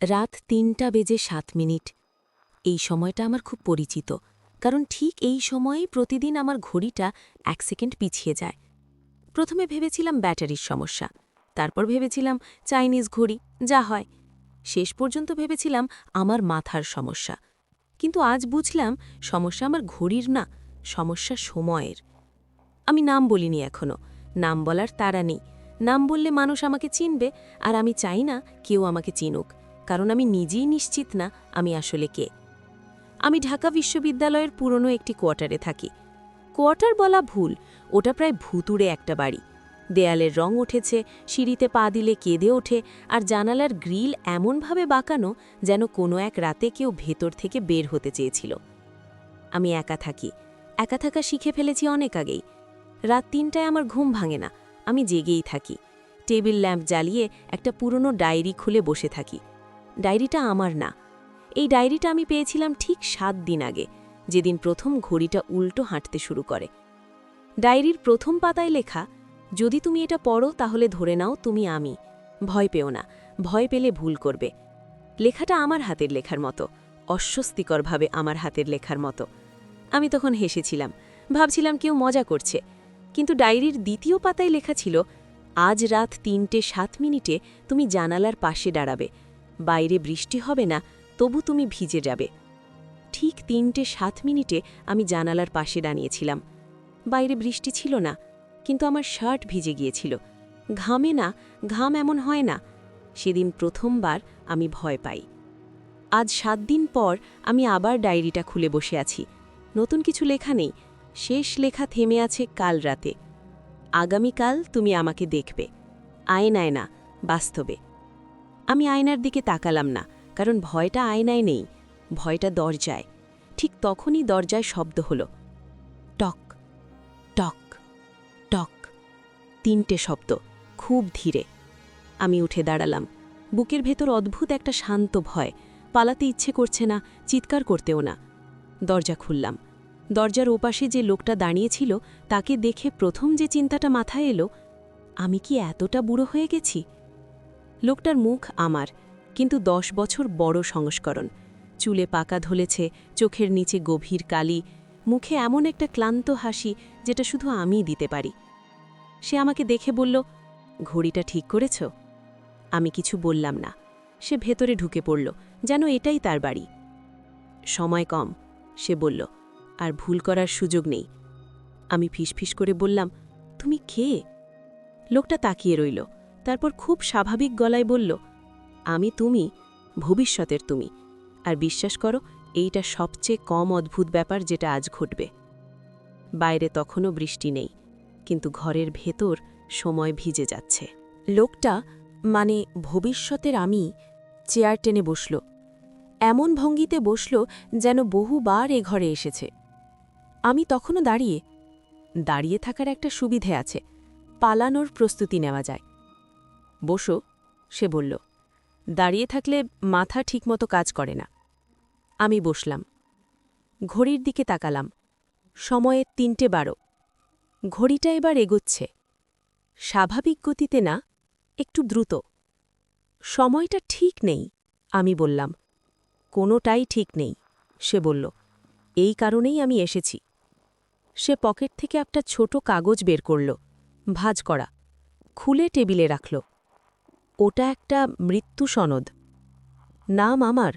রাত ৩:০৭। এই সময়টা আমার খুব পরিচিত, কারণ ঠিক এই সময়েই প্রতিদিন আমার ঘড়িটা ১ সেকেন্ড পিছিয়ে যায়। প্রথমে ভেবেছিলাম ব্যাটারির সমস্যা, তারপর ভেবেছিলাম চাইনিজ ঘড়ি, যা হয়। শেষ পর্যন্ত ভেবেছিলাম আমার মাথার সমস্যা। কিন্তু আজ বুঝলাম সমস্যা আমার ঘড়ির না, সমস্যা সময়ের। আমি নাম বলিনি এখনো, নাম বলার তাড়া নেই। নাম বললে মানুষ আমাকে চিনবে, আর আমি চাই না কেউ আমাকে চিনুক, কারণ আমি নিজেই নিশ্চিত না আমি আসলে কে। আমি ঢাকা বিশ্ববিদ্যালয়ের পুরনো একটি কোয়ার্টারে থাকি। কোয়ার্টার বলা ভুল, ওটা প্রায় ভুতুড়ে একটা বাড়ি। দেয়ালের রং উঠেছে, সিঁড়িতে পা দিলে কেঁদে ওঠে, আর জানালার গ্রিল এমনভাবে বাঁকানো যেন কোনো এক রাতে কেউ ভেতর থেকে বের হতে চেয়েছিল। আমি একা থাকি, একা থাকা শিখে ফেলেছি অনেক আগেই। রাত ৩টায় আমার ঘুম ভাঙে না, আমি জেগেই থাকি। টেবিল ল্যাম্প জ্বালিয়ে একটা পুরনো ডায়েরি খুলে বসে থাকি। ডায়েরিটা আমার না, এই ডায়েরিটা আমি পেয়েছিলাম ঠিক ৭ দিন আগে, যেদিন প্রথম ঘড়িটা উল্টো হাঁটতে শুরু করে। ডায়েরির প্রথম পাতায় লেখা, যদি তুমি এটা পড়ো তাহলে ধরে নাও তুমি আমি। ভয় পেও না, ভয় পেলে ভুল করবে। লেখাটা আমার হাতের লেখার মতো, অস্বস্তিকরভাবে আমার হাতের লেখার মতো। আমি তখন হেসেছিলাম, ভাবছিলাম কেউ মজা করছে। কিন্তু ডায়েরির দ্বিতীয় পাতায় লেখা ছিল, আজ রাত ৩:০৭ তুমি জানালার পাশে দাঁড়াবে। বাইরে বৃষ্টি হবে না, তবু তুমি ভিজে যাবে। ঠিক ৩:০৭ আমি জানালার পাশে দাঁড়িয়েছিলাম। বাইরে বৃষ্টি ছিল না, কিন্তু আমার শার্ট ভিজে গিয়েছিল। ঘামে না, ঘাম এমন হয় না। সেদিন প্রথমবার আমি ভয় পাই। আজ ৭ দিন পর আমি আবার ডায়েরিটা খুলে বসে আছি। নতুন কিছু লেখা নেই, শেষ লেখা থেমে আছে কাল রাতে। আগামীকাল তুমি আমাকে দেখবে, আয়নায় না, বাস্তবে। আমি আয়নার দিকে তাকালাম না, কারণ ভয়টা আয়নায় নেই, ভয়টা দরজায়। ঠিক তখনই দরজায় শব্দ হলো, টক টক টক। ৩টে শব্দ, খুব ধীরে। আমি উঠে দাঁড়ালাম। বুকের ভেতর অদ্ভুত একটা শান্ত ভয়, পালাতে ইচ্ছে করছে না, চিৎকার করতেও না। দরজা খুললাম। দরজার ওপাশে যে লোকটা দাঁড়িয়েছিল তাকে দেখে প্রথম যে চিন্তাটা মাথায় এলো, আমি কি এতটা বুড়ো হয়ে গেছি? লোকটার মুখ আমার, কিন্তু ১০ বছর বড় সংস্করণ। চুলে পাকা ধলেছে, চোখের নিচে গভীর কালি, মুখে এমন একটা ক্লান্ত হাসি যেটা শুধু আমিই দিতে পারি। সে আমাকে দেখে বলল, ঘড়িটা ঠিক করেছ? আমি কিছু বললাম না। সে ভেতরে ঢুকে পড়ল, যেন এটাই তার বাড়ি। সময় কম, সে বলল, আর ভুল করার সুযোগ নেই। আমি ফিসফিস করে বললাম, তুমি কে? লোকটা তাকিয়ে রইল, তারপর খুব স্বাভাবিক গলায় বলল, আমি তুমি, ভবিষ্যতের তুমি। আর বিশ্বাস করো, এইটা সবচেয়ে কম অদ্ভুত ব্যাপার যেটা আজ ঘটবে। বাইরে তখনও বৃষ্টি নেই, কিন্তু ঘরের ভেতর সময় ভিজে যাচ্ছে। লোকটা, মানে ভবিষ্যতের আমি, চেয়ার টেনে বসল। এমন ভঙ্গিতে বসল যেন বহুবার এ ঘরে এসেছে। আমি তখনও দাঁড়িয়ে। দাঁড়িয়ে থাকার একটা সুবিধে আছে, পালানোর প্রস্তুতি নেওয়া যায়। বসো, সে বলল। দাঁড়িয়ে থাকলে মাথা ঠিকমতো কাজ করে না। আমি বসলাম। ঘড়ির দিকে তাকালাম। সময়ে ৩:১২। ঘড়িটা এবার এগোচ্ছে। স্বাভাবিক গতিতে না, একটু দ্রুত। সময়টা ঠিক নেই, আমি বললাম। কোনোটাই ঠিক নেই, সে বলল। এই কারণেই আমি এসেছি। সে পকেট থেকে একটা ছোট কাগজ বের করল, ভাঁজ করা, খুলে টেবিলে রাখল। ওটা একটা মৃত্যু সনদ। নাম আমার,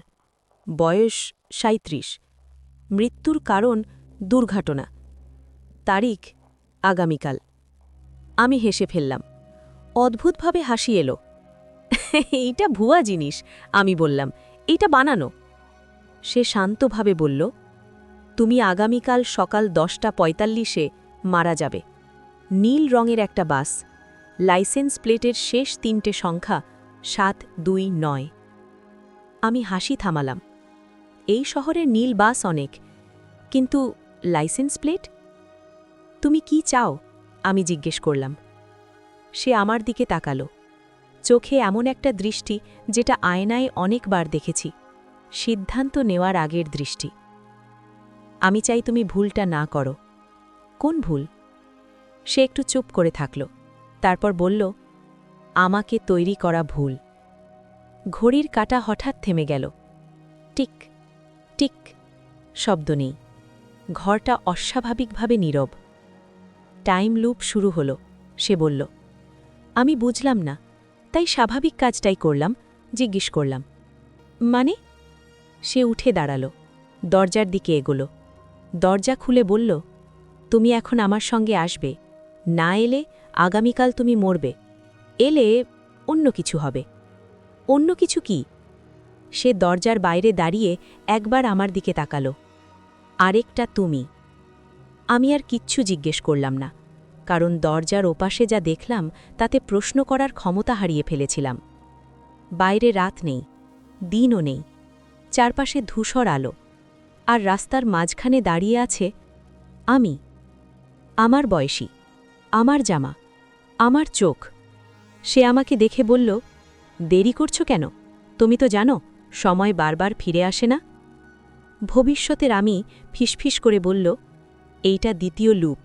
বয়স ৩৭, মৃত্যুর কারণ দুর্ঘটনা, তারিখ আগামীকাল। আমি হেসে ফেললাম। অদ্ভুতভাবে হাসি এলো। এইটা ভুয়া জিনিস, আমি বললাম, এইটা বানানো। সে শান্তভাবে বলল, তুমি আগামীকাল সকাল ১০:৪৫ মারা যাবে। নীল রঙের একটা বাস, লাইসেন্স প্লেটের শেষ ৩টে সংখ্যা ৭২৯। আমি হাসি থামালাম। এই শহরে নীল বাস অনেক, কিন্তু লাইসেন্স প্লেট? তুমি কি চাও? আমি জিজ্ঞেস করলাম। সে আমার দিকে তাকালো, চোখে এমন একটা দৃষ্টি যেটা আয়নায় অনেকবার দেখেছি, সিদ্ধান্ত নেওয়ার আগের দৃষ্টি। আমি চাই তুমি ভুলটা না করো। কোন ভুল? সে একটু চুপ করে থাকল, তারপর বলল, আমাকে তৈরি করা ভুল। ঘড়ির কাঁটা হঠাৎ থেমে গেল। টিক টিক শব্দ নেই। ঘরটা অস্বাভাবিকভাবে নীরব। টাইম লুপ শুরু হলো, সে বলল। আমি বুঝলাম না, তাই স্বাভাবিক কাজটাই করলাম, জিজ্ঞেস করলাম, মানে? সে উঠে দাঁড়াল, দরজার দিকে এগোলো। দরজা খুলে বলল, তুমি এখন আমার সঙ্গে আসবে। না এলে আগামীকাল তুমি মরবে। এলে অন্য কিছু হবে। অন্য কিছু কি? সে দরজার বাইরে দাঁড়িয়ে একবার আমার দিকে তাকালো। আরেকটা তুমি। আমি আর কিচ্ছু জিজ্ঞেস করলাম না, কারণ দরজার ওপাশে যা দেখলাম তাতে প্রশ্ন করার ক্ষমতা হারিয়ে ফেলেছিলাম। বাইরে রাত নেই, দিনও নেই, চারপাশে ধূসর আলো, আর রাস্তার মাঝখানে দাঁড়িয়ে আছে আমি। আমার বয়সী, আমার জামা, আমার চোখ। সে আমাকে দেখে বলল, দেরি করছো কেন? তুমি তো জানো সময় বারবার ফিরে আসে না। ভবিষ্যতের আমি ফিসফিস করে বলল, এইটা দ্বিতীয় লুপ,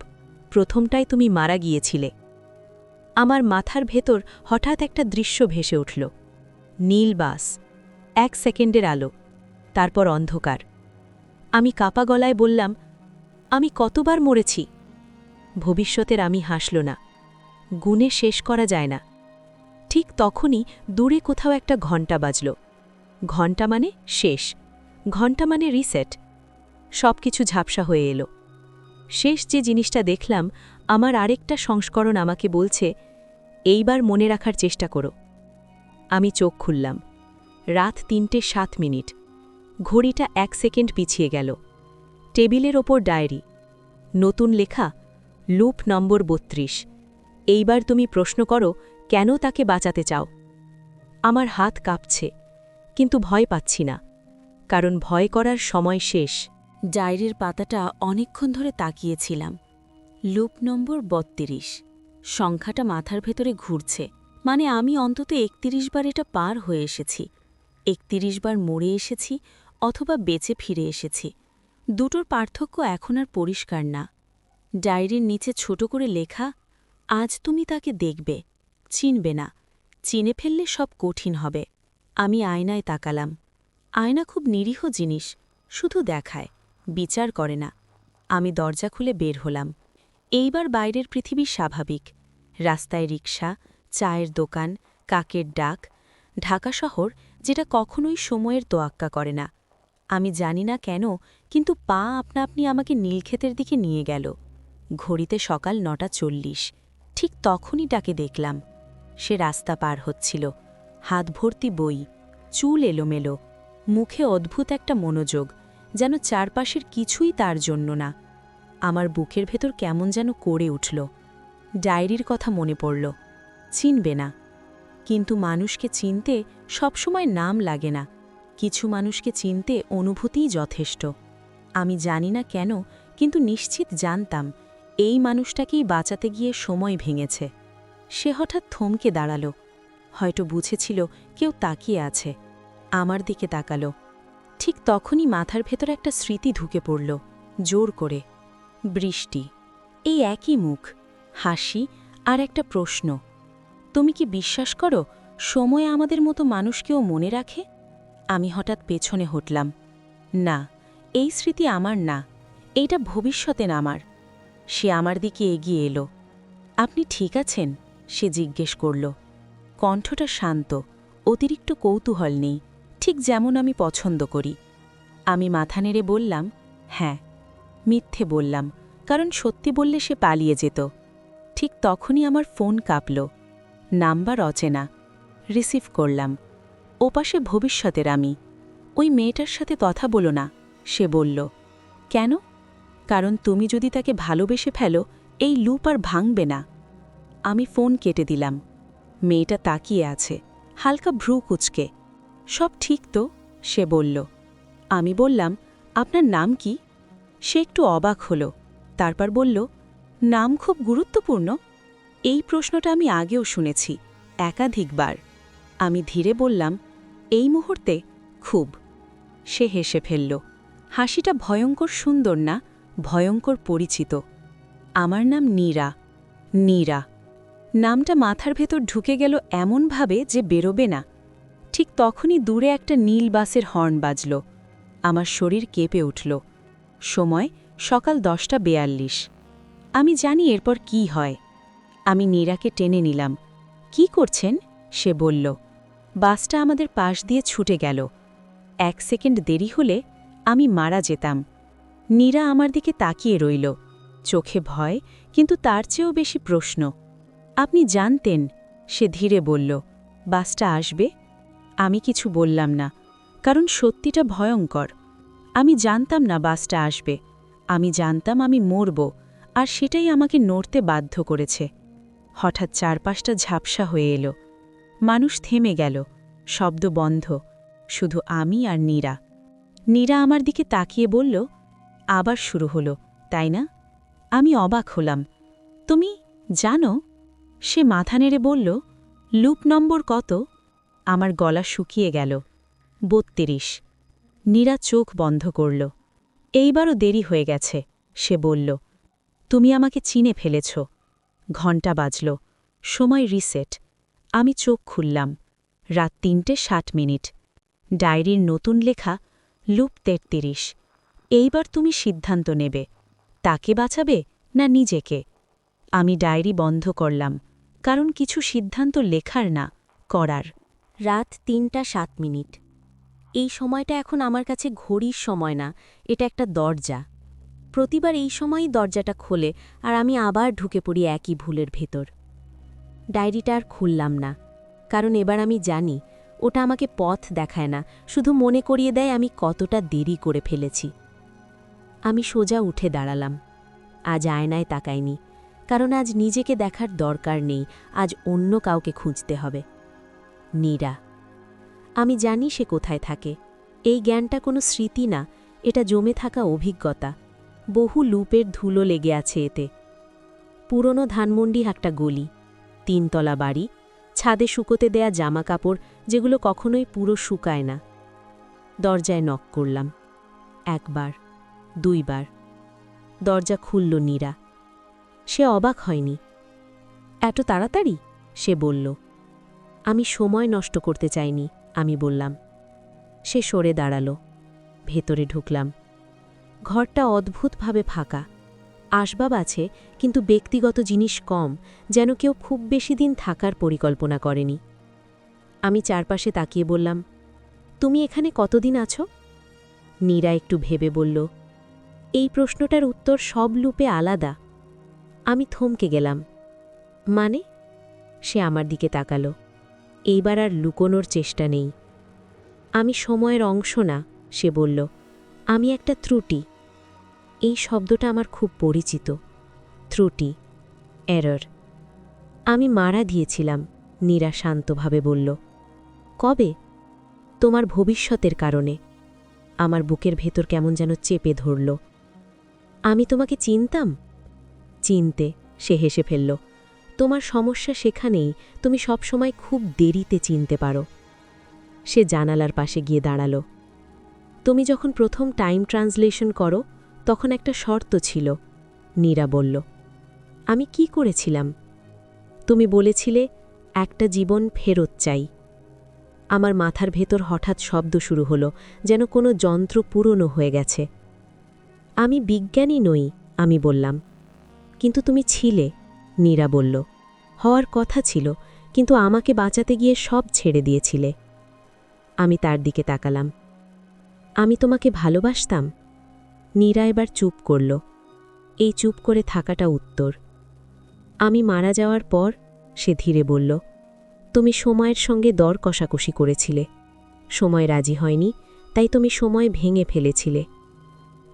প্রথমটায় তুমি মারা গিয়েছিলে। আমার মাথার ভেতর হঠাৎ একটা দৃশ্য ভেসে উঠল। নীল বাস, 1 সেকেন্ডের আলো, তারপর অন্ধকার। আমি কাপা গলায় বললাম, আমি কতবার মরেছি? ভবিষ্যতের আমি হাসল না। গুণে শেষ করা যায় না। ঠিক তখনই দূরে কোথাও একটা ঘণ্টা বাজল। ঘণ্টা মানে শেষ, ঘণ্টা মানে রিসেট। সব কিছু ঝাপসা হয়ে এলো। শেষ যে জিনিসটা দেখলাম, আমার আরেকটা সংস্করণ আমাকে বলছে, এইবার মনে রাখার চেষ্টা করো। আমি চোখ খুললাম। রাত 3:07। ঘড়িটা 1 সেকেন্ড পিছিয়ে গেল। টেবিলের ওপর ডায়েরি, নতুন লেখা, লুপ নম্বর 32। এইবার তুমি প্রশ্ন করো, কেন তাকে বাঁচাতে চাও? আমার হাত কাঁপছে, কিন্তু ভয় পাচ্ছি না, কারণ ভয় করার সময় শেষ। ডায়েরির পাতাটা অনেকক্ষণ ধরে তাকিয়েছিলাম। লুপ নম্বর 32। সংখ্যাটা মাথার ভেতরে ঘুরছে, মানে আমি অন্তত 31 বার এটা পার হয়ে এসেছি। 31 বার মরে এসেছি অথবা বেঁচে ফিরে এসেছি। দুটোর পার্থক্য এখন আর পরিষ্কার না। ডায়েরির নিচে ছোট করে লেখা, আজ তুমি তাকে দেখবে, চিনবে না, চিনে ফেললে সব কঠিন হবে। আমি আয়নায় তাকালাম। আয়না খুব নিরীহ জিনিস, শুধু দেখায়, বিচার করে না। আমি দরজা খুলে বের হলাম। এইবার বাইরের পৃথিবী স্বাভাবিক। রাস্তায় রিকশা, চায়ের দোকান, কাকের ডাক। ঢাকা শহর, যেটা কখনোই সময়ের তোয়াক্কা করে না। আমি জানি না কেন, কিন্তু পা আপনা আপনি আমাকে নীলক্ষেতের দিকে নিয়ে গেল। ঘড়িতে সকাল 9:40। ঠিক তখনই তাকে দেখলাম। সে রাস্তা পার হচ্ছিল, হাত ভর্তি বই, চুল এলোমেলো, মুখে অদ্ভুত একটা মনোযোগ, যেন চারপাশের কিছুই তার জন্য না। আমার বুকের ভেতর কেমন যেন করে উঠল। ডায়েরির কথা মনে পড়ল। চিনবে না, কিন্তু মানুষকে চিনতে সবসময় নাম লাগে না। কিছু মানুষকে চিনতে অনুভূতিই যথেষ্ট। আমি জানি না কেন, কিন্তু নিশ্চিত জানতাম, এই মানুষটাকেই বাঁচাতে গিয়ে সময় ভেঙেছে। সে হঠাৎ থমকে দাঁড়াল, হয়তো বুঝেছিল কেউ তাকিয়ে আছে। আমার দিকে তাকালো। ঠিক তখনই মাথার ভেতর একটা স্মৃতি ঢুকে পড়ল, জোর করে। বৃষ্টি, এই একই মুখ, হাসি আর একটা প্রশ্ন। তুমি কি বিশ্বাস করো সময় আমাদের মতো মানুষকেও মনে রাখে? আমি হঠাৎ পেছনে হটলাম। না, এই স্মৃতি আমার না, এইটা ভবিষ্যতের আমার। সে আমার দিকে এগিয়ে এলো। আপনি ঠিক আছেন? সে জিজ্ঞেস করল। কণ্ঠটা শান্ত, অতিরিক্ত কৌতূহল নেই, ঠিক যেমন আমি পছন্দ করি। আমি মাথা নেড়ে বললাম, হ্যাঁ। মিথ্যে বললাম, কারণ সত্যি বললে সে পালিয়ে যেত। ঠিক তখনই আমার ফোন কাঁপল। নাম্বার অচেনা। রিসিভ করলাম। ওপাশে ভবিষ্যতের আমি। ওই মেয়েটার সাথে কথা বলো না, সে বলল। কেন? কারণ তুমি যদি তাকে ভালোবেসে ফেলো, এই লুপ আর ভাঙবে না। আমি ফোন কেটে দিলাম। মেয়েটা তাকিয়ে আছে, হালকা ভ্রু কুচকে। সব ঠিক তো? সে বলল। আমি বললাম, আপনার নাম কি? সে একটু অবাক হল, তারপর বলল, নাম খুব গুরুত্বপূর্ণ? এই প্রশ্নটা আমি আগেও শুনেছি, একাধিকবার। আমি ধীরে বললাম, এই মুহূর্তে খুব। সে হেসে ফেলল। হাসিটা ভয়ঙ্কর সুন্দর না, ভয়ঙ্কর পরিচিত। আমার নাম নীরা। নীরা। নামটা মাথার ভেতর ঢুকে গেল এমনভাবে যে বেরোবে না। ঠিক তখনই দূরে একটা নীল বাসের হর্ন বাজল। আমার শরীর কেঁপে উঠল। সময় সকাল 10:42। আমি জানি এরপর কি হয়। আমি নীরাকে টেনে নিলাম। কি করছেন? সে বলল। বাসটা আমাদের পাশ দিয়ে ছুটে গেল। 1 সেকেন্ড দেরি হলে আমি মারা যেতাম। নীরা আমার দিকে তাকিয়ে রইল, চোখে ভয়, কিন্তু তার চেয়েও বেশি প্রশ্ন। আপনি জানতেন? সে ধীরে বলল, বাসটা আসবে? আমি কিছু বললাম না, কারণ সত্যিটা ভয়ঙ্কর। আমি জানতাম না বাসটা আসবে। আমি জানতাম আমি মরব, আর সেটাই আমাকে নড়তে বাধ্য করেছে। হঠাৎ চারপাশটা ঝাপসা হয়ে এলো। মানুষ থেমে গেল, শব্দ বন্ধ, শুধু আমি আর নীরা। নীরা আমার দিকে তাকিয়ে বলল, আবার শুরু হলো, তাই না? আমি অবাক হলাম। তুমি জানো? সে মাথা নেড়ে বলল, লুপ নম্বর কত? আমার গলা শুকিয়ে গেল। 32। নীরা চোখ বন্ধ করল। এইবারও দেরি হয়ে গেছে, সে বলল। তুমি আমাকে চিনে ফেলেছ। ঘণ্টা বাজল, সময় রিসেট। আমি চোখ খুললাম। রাত 3:60। ডায়েরির নতুন লেখা, লুপ 33। এইবার তুমি সিদ্ধান্ত নেবে, তাকে বাঁচাবে না নিজেকে। আমি ডায়েরি বন্ধ করলাম, কারণ কিছু সিদ্ধান্ত লেখার না, করার। রাত 3:07। এই সময়টা এখন আমার কাছে ঘড়ির সময় না, এটা একটা দরজা। প্রতিবার এই সময়ই দরজাটা খোলে, আর আমি আবার ঢুকে পড়ি একই ভুলের ভেতর। ডায়েরিটা আর খুললাম না, কারণ এবার আমি জানি ওটা আমাকে পথ দেখায় না, শুধু মনে করিয়ে দেয় আমি কতটা দেরি করে ফেলেছি। আমি সোজা উঠে দাঁড়ালাম। আজ আয়নায় তাকাইনি, কারণ আজ নিজেকে দেখার দরকার নেই, আজ অন্য কাউকে খুঁজতে হবে। নীরা। আমি জানি সে কোথায় থাকে। এই জ্ঞানটা কোনো স্মৃতি না, এটা জমে থাকা অভিজ্ঞতা। বহু লুপের ধুলো লেগে আছে এতে। পুরনো ধানমন্ডি একটা গলি, 3 তলা বাড়ি, ছাদে শুকোতে দেয়া জামা কাপড় যেগুলো কখনোই পুরো শুকায় না। দরজায় নক করলাম। 1 বার, 2 বার। দরজা খুলল নীরা। সে অবাক হয়নি। এত তাড়াতাড়ি? সে বলল। আমি সময় নষ্ট করতে চাইনি, আমি বললাম। সে সরে দাঁড়াল। ভেতরে ঢুকলাম। ঘরটা অদ্ভুতভাবে ফাঁকা। আসবাব আছে, কিন্তু ব্যক্তিগত জিনিস কম, যেন কেউ খুব বেশি দিন থাকার পরিকল্পনা করেনি। আমি চারপাশে তাকিয়ে বললাম, তুমি এখানে কতদিন আছো? নীরা একটু ভেবে বলল, এই প্রশ্নটার উত্তর সব লুপে আলাদা। আমি থমকে গেলাম। মানে? সে আমার দিকে তাকালো। এইবার আর লুকোনোর চেষ্টা নেই। আমি সময়ের অংশ না, সে বলল। আমি একটা ত্রুটি। এই শব্দটা আমার খুব পরিচিত। ত্রুটি, এরর। আমি মারা দিয়েছিলাম, নীরা শান্তভাবে বলল। কবে? তোমার ভবিষ্যতের কারণে। আমার বুকের ভেতর কেমন যেন চেপে ধরল। আমি তোমাকে চিনতাম? চিনতে, সে হেসে ফেলল। তোমার সমস্যা সেখানেই, তুমি সবসময় খুব দেরিতে চিনতে পারো। সে জানালার পাশে গিয়ে দাঁড়াল। তুমি যখন প্রথম টাইম ট্রান্সলেশন করো, তখন একটা শর্ত ছিল, নীরা বলল। আমি কি করেছিলাম? তুমি বলেছিলে, একটা জীবন ফেরত চাই। আমার মাথার ভেতর হঠাৎ শব্দ শুরু হলো, যেন কোনো যন্ত্র পুরনো হয়ে গেছে। আমি বিজ্ঞানী নই, আমি বললাম। কিন্তু তুমি ছিলে, নীরা বলল। হওয়ার কথা ছিল, কিন্তু আমাকে বাঁচাতে গিয়ে সব ছেড়ে দিয়েছিলে। আমি তার দিকে তাকালাম। আমি তোমাকে ভালোবাসতাম? নীরা এবার চুপ করল। এই চুপ করে থাকাটা উত্তর। আমি মারা যাওয়ার পর, সে ধীরে বলল, তুমি সময়ের সঙ্গে দর কষাকষি করেছিলে। সময় রাজি হয়নি, তাই তুমি সময় ভেঙে ফেলেছিলে।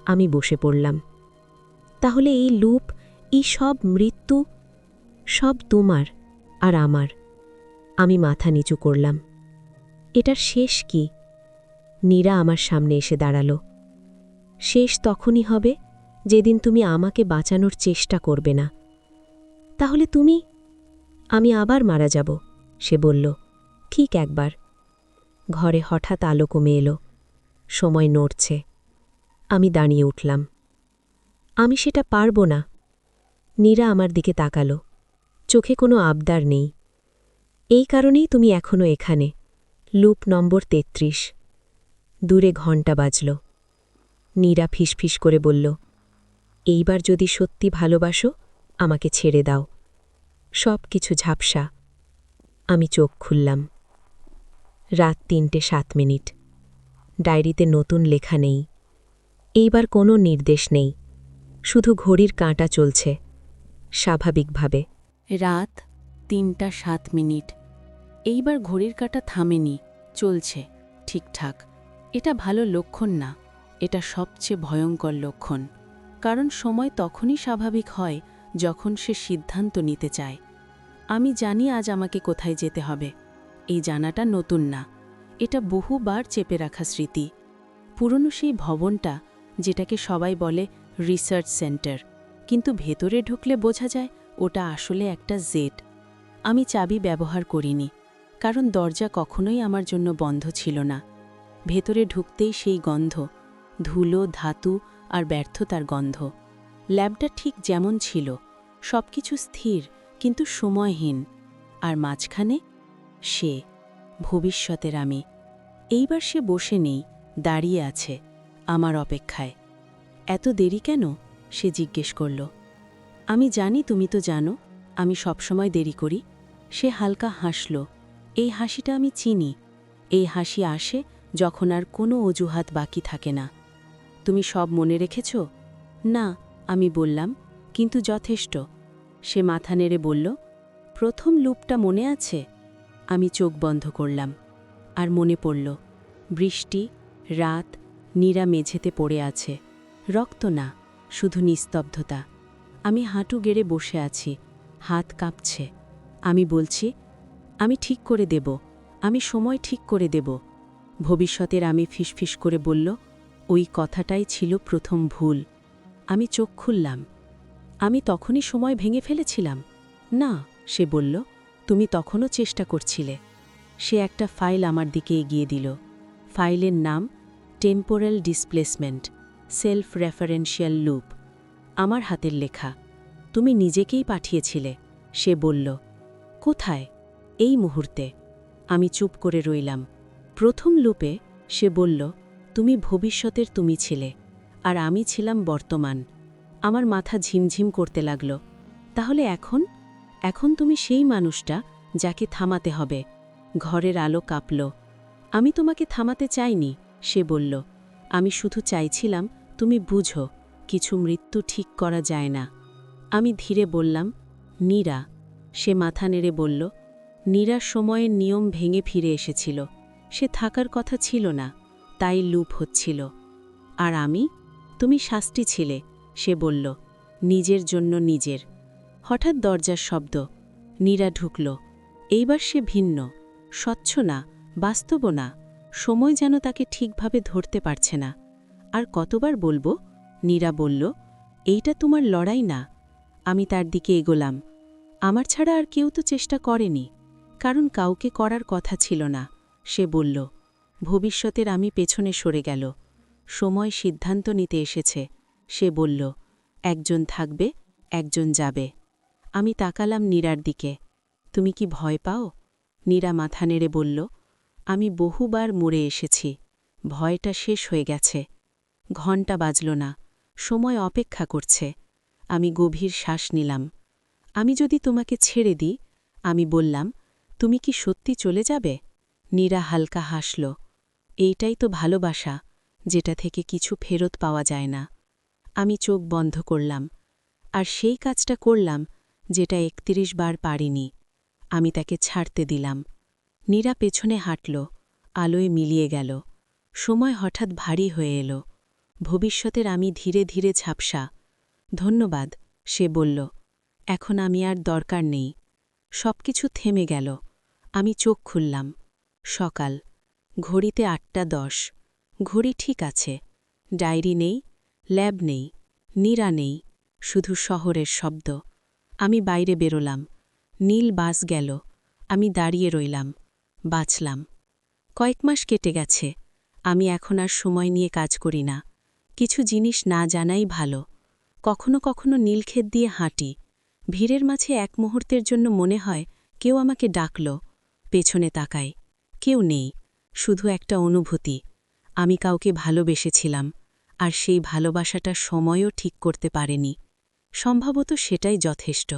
আমি বসে পড়লাম। তাহলে এই লুপ, এই সব মৃত্যু, সব তোমার আর আমার। আমি মাথা নিচু করলাম। এটার শেষ কি? নীরা আমার সামনে এসে দাঁড়াল। শেষ তখনই হবে, যেদিন তুমি আমাকে বাঁচানোর চেষ্টা করবে না। তাহলে তুমি? আমি আবার মারা যাব, সে বলল। ঠিক একবার। ঘরে হঠাৎ আলো কমে এলো। সময় নড়ছে। আমি দাঁড়িয়ে উঠলাম। আমি সেটা পারব না। নীরা আমার দিকে তাকালো। চোখে কোনো আবদার নেই। এই কারণেই তুমি এখনো এখানে। লুপ নম্বর ৩৩। দূরে ঘণ্টা বাজল। নীরা ফিসফিস করে বলল, এইবার যদি সত্যি ভালোবাসো আমাকে ছেড়ে দাও। সব কিছু ঝাপসা। আমি চোখ খুললাম। রাত ৩:০৭। ডায়েরিতে নতুন লেখা নেই। এইবার কোনো নির্দেশ নেই, শুধু ঘড়ির কাঁটা চলছে স্বাভাবিকভাবে। রাত ৩:০৭। এইবার ঘড়ির কাঁটা থামেনি, চলছে ঠিকঠাক। এটা ভালো লক্ষণ না, এটা সবচেয়ে ভয়ঙ্কর লক্ষণ। কারণ সময় তখনই স্বাভাবিক হয় যখন সে সিদ্ধান্ত নিতে চায়। আমি জানি আজ আমাকে কোথায় যেতে হবে। এই জানাটা নতুন না, এটা বহুবার চেপে রাখা স্মৃতি। পুরনো সেই ভবনটা, যেটাকে সবাই বলে রিসার্চ সেন্টার, কিন্তু ভেতরে ঢুকলে বোঝা যায় ওটা আসলে একটা জেট। আমি চাবি ব্যবহার করিনি, কারণ দরজা কখনোই আমার জন্য বন্ধ ছিল না। ভেতরে ঢুকতেই সেই গন্ধ, ধুলো, ধাতু আর ব্যর্থতার গন্ধ। ল্যাবটা ঠিক যেমন ছিল, সবকিছু স্থির কিন্তু সময়হীন। আর মাঝখানে সে, ভবিষ্যতের আমি। এইবার সে বসে নেই, দাঁড়িয়ে আছে আমার অপেক্ষায়। এত দেরি কেন? সে জিজ্ঞেস করল। আমি জানি, তুমি তো জানো আমি সবসময় দেরি করি। সে হালকা হাসল। এই হাসিটা আমি চিনি। এই হাসি আসে যখন আর কোনো অজুহাত বাকি থাকে না। তুমি সব মনে রেখেছ? না, আমি বললাম, কিন্তু যথেষ্ট। সে মাথা নেড়ে বলল, প্রথম লুপটা মনে আছে? আমি চোখ বন্ধ করলাম। আর মনে পড়ল, বৃষ্টি, রাত, নীরা মেঝেতে পড়ে আছে। রক্ত না, শুধু নিস্তব্ধতা। আমি হাঁটু গেড়ে বসে আছি, হাত কাঁপছে। আমি বলছি, আমি ঠিক করে দেব, আমি সময় ঠিক করে দেব। ভবিষ্যতের আমি ফিসফিস করে বলল, ওই কথাটাই ছিল প্রথম ভুল। আমি চোখ খুললাম। আমি তখনই সময় ভেঙে ফেলেছিলাম? না, সে বলল, তুমি তখনও চেষ্টা করছিলে। সে একটা ফাইল আমার দিকে এগিয়ে দিল। ফাইলের নাম temporal displacement, self referential loop. আমার হাতের লেখা। তুমি নিজেকেই পাঠিয়েছিলে, সে বলল। কোথায়? এই মুহূর্তে। আমি চুপ করে রইলাম। প্রথম লুপে সে বলল, তুমি ভবিষ্যতের তুমি ছিলে, আর আমি ছিলাম বর্তমান। আমার মাথা ঝিমঝিম করতে লাগল। তাহলে এখন? এখন তুমি সেই মানুষটা যাকে থামাতে হবে। ঘরের আলো কাঁপল। আমি তোমাকে থামাতে চাইনি, সে বলল। আমি শুধু চাইছিলাম তুমি বুঝো, কিছু মৃত্যু ঠিক করা যায় না। আমি ধীরে বললাম, নীরা। সে মাথা নেড়ে বলল, নীরার সময়ের নিয়ম ভেঙে ফিরে এসেছিল। সে থাকার কথা ছিল না, তাই লুপ হচ্ছিল। আর আমি? তুমি শাস্তি ছিলে, সে বলল, নিজের জন্য নিজের। হঠাৎ দরজার শব্দ। নীরা ঢুকল। এইবার সে ভিন্ন, স্বচ্ছ না, বাস্তব না। সময় যেন তাকে ঠিকভাবে ধরতে পারছে না। আর কতবার বলবো? নীরা বলল, এইটা তোমার লড়াই না। আমি তার দিকে এগোলাম। আমার ছাড়া আর কেউ তো চেষ্টা করেনি, কারণ কাউকে করার কথা ছিল না। সে বলল, ভবিষ্যতের আমি পেছনে সরে গেল। সময় সিদ্ধান্ত নিতে এসেছে। সে বলল, একজন থাকবে, একজন যাবে। আমি তাকালাম নীরার দিকে। তুমি কি ভয় পাও? নীরা মাথা নেড়ে বলল, আমি বহুবার মরে এসেছি, ভয়টা শেষ হয়ে গেছে। ঘণ্টা বাজল না, সময় অপেক্ষা করছে। আমি গভীর শ্বাস নিলাম। আমি যদি তোমাকে ছেড়ে দিই, আমি বললাম, তুমি কি সত্যি চলে যাবে? নীরা হালকা হাসল। এইটাই তো ভালোবাসা, যেটা থেকে কিছু ফেরত পাওয়া যায় না। আমি চোখ বন্ধ করলাম। আর সেই কাজটা করলাম যেটা ৩১ বার পারিনি। আমি তাকে ছাড়তে দিলাম। নীরা পেছনে হাঁটল, আলোয় মিলিয়ে গেল। সময় হঠাৎ ভারী হয়ে এলো। ভবিষ্যতের আমি ধীরে ধীরে ঝাপসা। ধন্যবাদ, সে বলল। এখন আমি আর দরকার নেই। সবকিছু থেমে গেল। আমি চোখ খুললাম। সকাল। ঘড়িতে ৮:১০। ঘড়ি ঠিক আছে। ডায়েরি নেই, ল্যাব নেই, নীরা নেই, শুধু শহরের শব্দ। আমি বাইরে বেরোলাম। নীল বাস গেল। আমি দাঁড়িয়ে রইলাম। বাঁচলাম। কয়েক মাস কেটে গেছে। আমি এখন আর সময় নিয়ে কাজ করি না। কিছু জিনিস না জানাই ভালো। কখনো কখনো নীলক্ষেত দিয়ে হাঁটি। ভিড়ের মাঝে এক মুহূর্তের জন্য মনে হয় কেউ আমাকে ডাকল। পেছনে তাকাই, কেউ নেই। শুধু একটা অনুভূতি, আমি কাউকে ভালোবেসেছিলাম, আর সেই ভালোবাসাটা সময়ও ঠিক করতে পারেনি। সম্ভবত সেটাই যথেষ্ট।